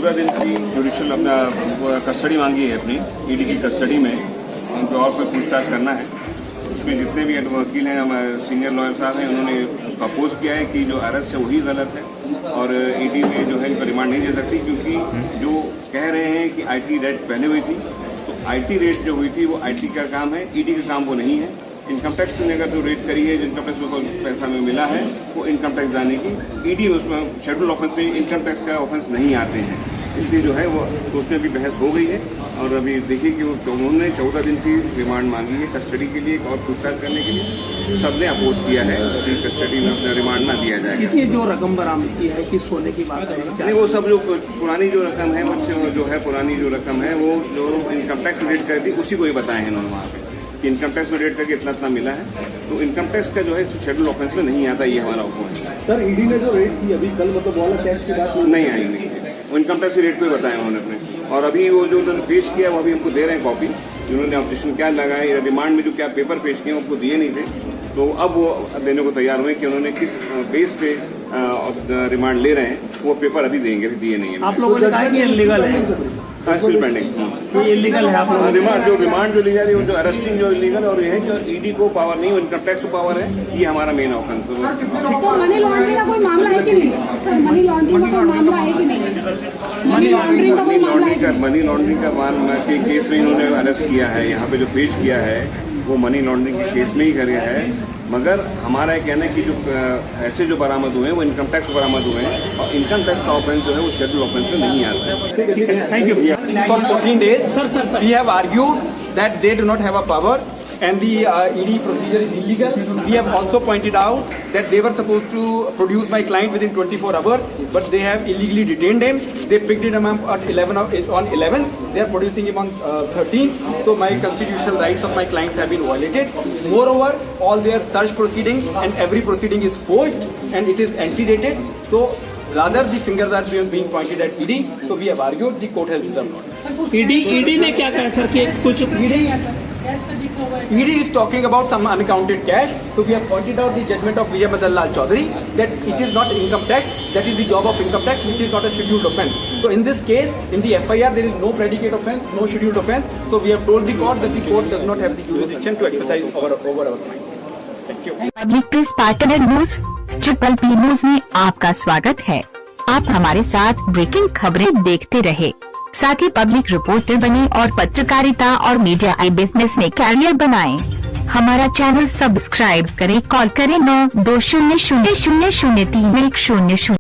14 दिन की जुडिशियल अपना कस्टडी मांगी है अपनी ईडी की कस्टडी में। उनको और कोई पूछताछ करना है। उसमें जितने भी वकील हैं, हमारे सीनियर लॉयर साहब हैं, उन्होंने उसको अपोज किया है कि जो अरेस्ट है वही गलत है और ईडी में जो है इनको रिमांड नहीं दे सकती, क्योंकि जो कह रहे हैं कि आईटी रेड पहले हुई थी, तो आईटी रेड जो हुई थी वो आईटी का काम है, ईडी का काम वो नहीं है। इनकम टैक्स ने अगर जो रेट करी है, जो इनकम टैक्स को पैसा में मिला है, वो इनकम टैक्स जाने की, ईडी उसमें शेड्यूल ऑफेंस में इनकम टैक्स का ऑफेंस नहीं आते हैं, इसलिए जो है वो तो उसमें भी बहस हो गई है। और अभी देखिए कि उन्होंने 14 दिन की रिमांड मांगी है कस्टडी के लिए और पूछताछ करने के लिए। सबने अपोज किया है कि कस्टडी में अपना रिमांड ना दिया जाए। कितनी जो रकम बरामद की है कि सोने की बात है, नहीं वो सब जो पुरानी जो रकम है, जो है पुरानी जो रकम है, वो जो इनकम टैक्स रेट कर दी उसी को ही बताए हैं इन्होंने वहाँ पे कि इनकम टैक्स में रेट करके इतना मिला है। तो इनकम टैक्स का जो है शेड्यूल ऑफेंस में नहीं आता, ये हमारा ऑफेंस है। सर ईडी ने जो रेट की अभी कल मतलब वाला कैश की बात नहीं आई, नहीं वो इनकम टैक्स रेट को ही बताया उन्होंने अपने। और अभी वो जो उन्होंने पेश किया वो अभी हमको दे रहे हैं कॉपी, जिन्होंने ऑब्जेक्शन क्या लगाए, रिमांड में जो क्या पेपर पेश किए हमको दिए नहीं थे, तो अब वो देने को तैयार हुए कि उन्होंने किस बेस पे रिमांड ले रहे हैं, वो पेपर अभी देंगे, दिए नहीं है। आप लोगों ने कहा कि इलीगल है, स्टिल पेंडिंग, ये इलीगल है। आप लोगों ने रिमांड जो ली जा रही है, जो अरेस्टिंग जो इलीगल, और ये है कि ईडी को पावर नहीं, इनकम टैक्स को पावर है, ये हमारा मेन ऑफेंस है। तो मनी लॉन्ड्रिंग का कोई मामला है कि नहीं सर? मनी लॉन्ड्रिंग का कोई मामला है कि नहीं? मनी लॉन्ड्रिंग का कोई मामला है? मनी लॉन्ड्रिंग का मामला के केस में इन्होंने अरेस्ट किया है, यहाँ पे जो पेश किया है वो मनी लॉन्ड्रिंग के केस में ही किया है। मगर हमारा ये कहना है कि जो ऐसे जो बरामद हुए हैं वो इनकम टैक्स बरामद हुए हैं, और इनकम टैक्स का ऑफेंस जो है वो शेड्यूल ऑफेंस में नहीं आता है। थैंक यू भैया। For 14 days, we have argued that they do not have a power and the ED procedure is illegal. We have also pointed out that they were supposed to produce my client within 24 hours, but they have illegally detained him. They picked him up at 11th. They are producing him on 13th. So my constitutional rights of my clients have been violated. Moreover, all their search proceedings and every proceeding is forged and it is antedated. So rather the fingers are being pointed at ED. So we have argued the court has reserved. ED ने क्या कहा sir कि कुछ ED is talking about some unaccounted cash. So we have pointed out the judgment of Vijay Madan Lal Chaudhary that it is not income tax. That is the job of income tax, which is not a scheduled offence. So in this case, in the FIR, there is no predicate offence, no scheduled offence. So we have told the court that the court does not have the jurisdiction to exercise over our client. Thank you. Public press partner news triple P news में आपका स्वागत है। आप हमारे साथ breaking खबरें देखते रहे, साथ ही पब्लिक रिपोर्टर बने और पत्रकारिता और मीडिया बिजनेस में कैरियर बनाएं। हमारा चैनल सब्सक्राइब करें, कॉल करें 9200000310।